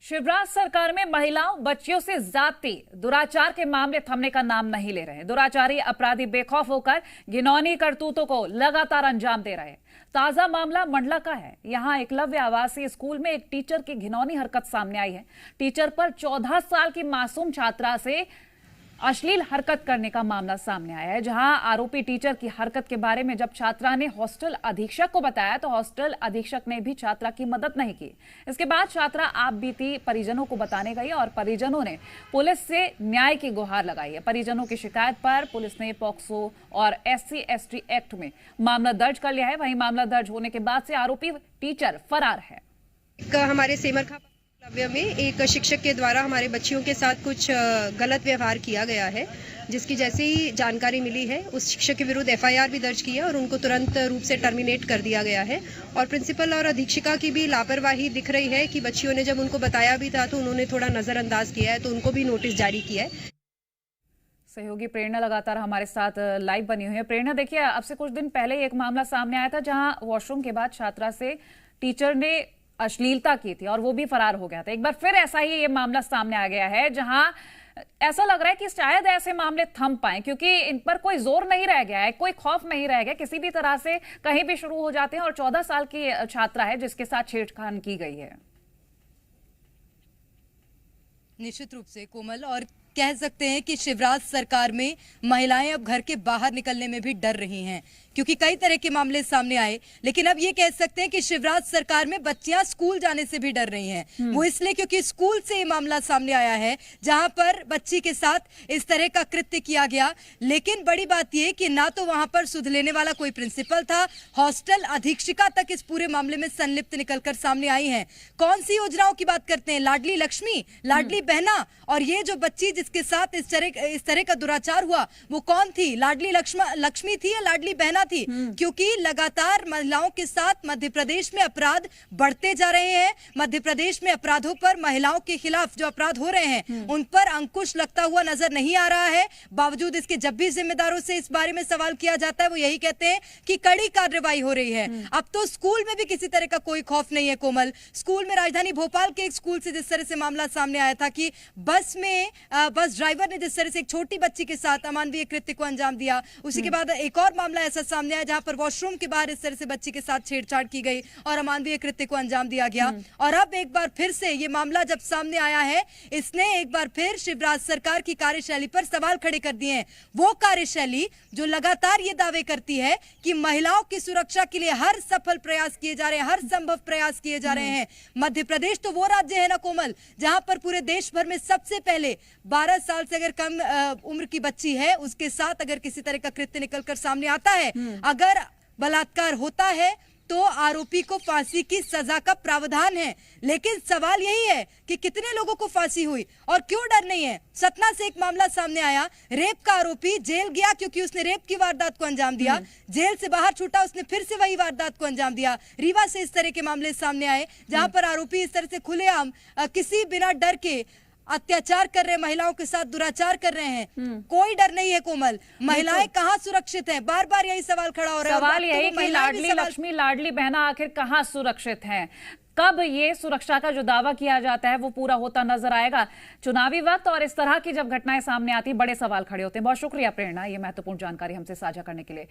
शिवराज सरकार में महिलाओं बच्चियों से ज्यादती दुराचार के मामले थमने का नाम नहीं ले रहे। दुराचारी अपराधी बेखौफ होकर घिनौनी करतूतों को लगातार अंजाम दे रहे हैं। ताजा मामला मंडला का है। यहां एकलव्य आवासीय स्कूल में एक टीचर की घिनौनी हरकत सामने आई है। टीचर पर 14 साल की मासूम छात्रा से अश्लील हरकत करने का मामला सामने आया है। जहां आरोपी टीचर की हरकत के बारे में जब छात्रा ने हॉस्टल अधीक्षक को बताया तो हॉस्टल अधीक्षक ने भी छात्रा की मदद नहीं की। इसके बाद छात्रा आप बीती परिजनों को बताने गई और परिजनों ने पुलिस से न्याय की गुहार लगाई है। परिजनों की शिकायत पर पुलिस ने पॉक्सो और SC/ST एक्ट में मामला दर्ज कर लिया है। वहीं मामला दर्ज होने के बाद से आरोपी टीचर फरार है। हमारे सेमरखा में एक शिक्षक के द्वारा हमारे बच्चियों के साथ कुछ गलत व्यवहार किया गया है, जिसकी जैसे ही जानकारी मिली है उस शिक्षक के विरुद्ध FIR भी दर्ज की है और उनको तुरंत रूप से टर्मिनेट कर दिया गया है। और प्रिंसिपल और अधीक्षिका की भी लापरवाही दिख रही है कि बच्चियों ने जब उनको बताया भी था तो उन्होंने थोड़ा नजरअंदाज किया है, तो उनको भी नोटिस जारी किया है। सहयोगी प्रेरणा लगातार हमारे साथ लाइव बनी हुई है। प्रेरणा, देखिए, अब से कुछ दिन पहले एक मामला सामने आया था जहां वॉशरूम के बाद छात्रा से टीचर ने अश्लीलता की थी और वो भी फरार हो गया था। एक बार फिर ऐसा ही ये मामला सामने आ गया है जहां ऐसा लग रहा है कि शायद ऐसे मामले थम पाए, क्योंकि इन पर कोई जोर नहीं रह गया है, कोई खौफ नहीं रह गया, किसी भी तरह से कहीं भी शुरू हो जाते हैं। और 14 साल की छात्रा है जिसके साथ छेड़खानी की गई है। निश्चित रूप से कोमल, और कह सकते हैं कि शिवराज सरकार में महिलाएं अब घर के बाहर निकलने में भी डर रही हैं, क्योंकि कई तरह के मामले सामने आए। लेकिन अब ये कह सकते हैं कि शिवराज सरकार में बच्चियां स्कूल जाने से भी डर रही हैं। वो इसलिए क्योंकि स्कूल से ये मामला सामने आया है जहां पर बच्ची के साथ इस तरह का कृत्य किया गया। लेकिन बड़ी बात ये कि ना तो वहां पर सुध लेने वाला कोई प्रिंसिपल था, हॉस्टल अधीक्षिका तक इस पूरे मामले में संलिप्त निकलकर सामने आई है। कौन सी योजनाओं की बात करते हैं? लाडली लक्ष्मी, लाडली बहना। और ये जो बच्ची जिसके साथ इस तरह का दुराचार हुआ वो कौन थी? लाडली लक्ष्मी थी या लाडली बहना थी? क्योंकि लगातार महिलाओं के साथ मध्य प्रदेश में अपराध बढ़ते जा रहे हैं। मध्य प्रदेश में अपराधों पर, महिलाओं के खिलाफ जो अपराध हो रहे हैं उन पर अंकुश लगता हुआ नजर नहीं आ रहा है। बावजूद इसके जब भी जिम्मेदारों से इस बारे में सवाल किया जाता है वो यही कहते हैं कि कड़ी कार्रवाई हो रही है। अब तो स्कूल में भी किसी तरह का कोई खौफ नहीं है कोमल। स्कूल में राजधानी भोपाल के एक स्कूल से जिस तरह से मामला सामने आया था कि बस ड्राइवर ने जिस तरह से एक छोटी बच्ची के साथ अमानवीय कृत्य को अंजाम दिया, उसी के बाद एक और मामला ऐसा सामने आया जहां पर वॉशरूम के बाहर इस तरह से बच्ची के साथ छेड़छाड़ की गई और अमानवीय कृत्य को अंजाम दिया गया। और अब एक बार फिर से ये मामला जब सामने आया है, इसने एक बार फिर शिवराज सरकार की कार्यशैली पर सवाल खड़े कर दिए हैं। वो कार्यशैली जो लगातार ये दावे करती है कि महिलाओं की सुरक्षा के लिए हर सफल प्रयास किए जा रहे हैं, हर संभव प्रयास किए जा रहे हैं। मध्य प्रदेश तो वो राज्य है ना कोमल, जहां पर पूरे देश भर में सबसे पहले 12 साल से अगर कम उम्र की बच्ची है उसके साथ अगर किसी तरह का कृत्य निकलकर सामने आता है, अगर बलात्कार होता है तो आरोपी को फांसी की सजा का प्रावधान है। लेकिन सवाल यही है कि कितने लोगों को फांसी हुई और क्यों डर नहीं है? सतना से एक मामला सामने आया, रेप का आरोपी जेल गया क्योंकि उसने रेप की वारदात को अंजाम दिया। जेल से बाहर छूटा, उसने फिर से वही वारदात को अंजाम दिया। रीवा से इस तरह के मामले सामने आए जहां पर आरोपी इस तरह से खुलेआम किसी बिना डर के अत्याचार कर रहे हैं, महिलाओं के साथ दुराचार कर रहे हैं। कोई डर नहीं है कोमल। महिलाएं कहां सुरक्षित हैं? बार बार यही सवाल खड़ा हो रहा है। सवाल यही कि लाडली लक्ष्मी, लाडली बहना आखिर कहां सुरक्षित हैं? कब ये सुरक्षा का जो दावा किया जाता है वो पूरा होता नजर आएगा? चुनावी वक्त और इस तरह की जब घटनाएं सामने आती, बड़े सवाल खड़े होते हैं। बहुत शुक्रिया प्रेरणा, ये महत्वपूर्ण जानकारी हमसे साझा करने के लिए।